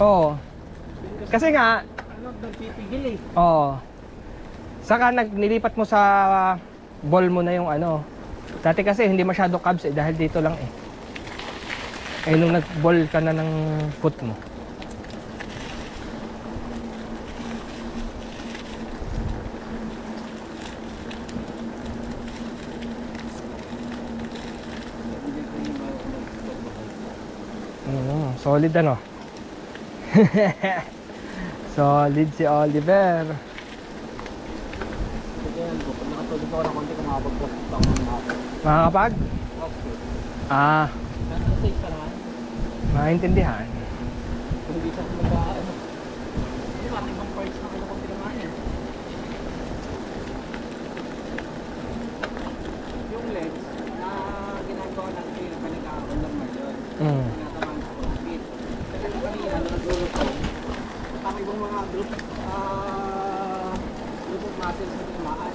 Oo. Kasi nga, Ano, nagpipigil eh. oo. Saka nilipat mo sa ball mo na yung ano. Dati kasi hindi masyado carbs eh, dahil dito lang eh. Eh nung nag-ball ka na ng foot mo. Solid ano. Solid si Oliver. Kaya pag nakatulog ako ng konti, kumapag-plastic ako ng mga. Makakapag? Okay. Ah, Nasa safe ka naman. maintindihan. Kung hindi siya mag-ano. Kasi parang ibang parts na kailangan konti naman eh. Yung legs na ginagawa natin yung panigawin normal yun. Mm. Tinatamaan sa CrossFit. Kasi yung kanina, nag-group ko, parang ibang mga group of muscles na tinamaan.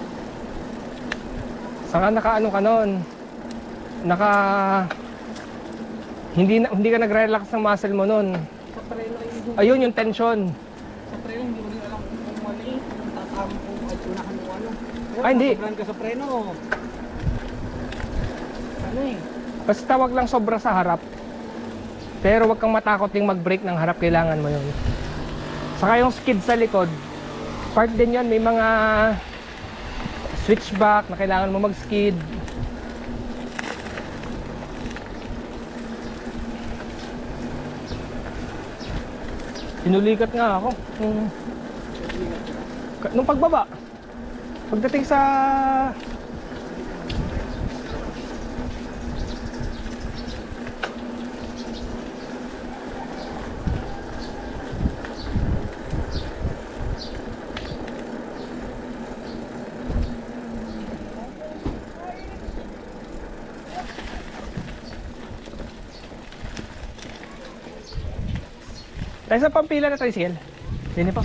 Saka naka-ano ka nun? Hindi ka nag-relax ng muscle mo nun. Sa preno yung Ayun yung tension. sa preno, hindi mo rin alam kung mali, kung tatama kung ay unahan mo ano. Ay, hindi. Sobrang ka sa preno. Ano eh? Basta wag lang sobra sa harap. Pero wag kang matakot yung mag-brake ng harap, kailangan mo yun. Saka yung skid sa likod, part din yun, may mga switchback na kailangan mo mag-skid. Sinulikat nga ako nung pagbaba. Pagdating sa tayo sa Pampila na tricycle. Sino pa?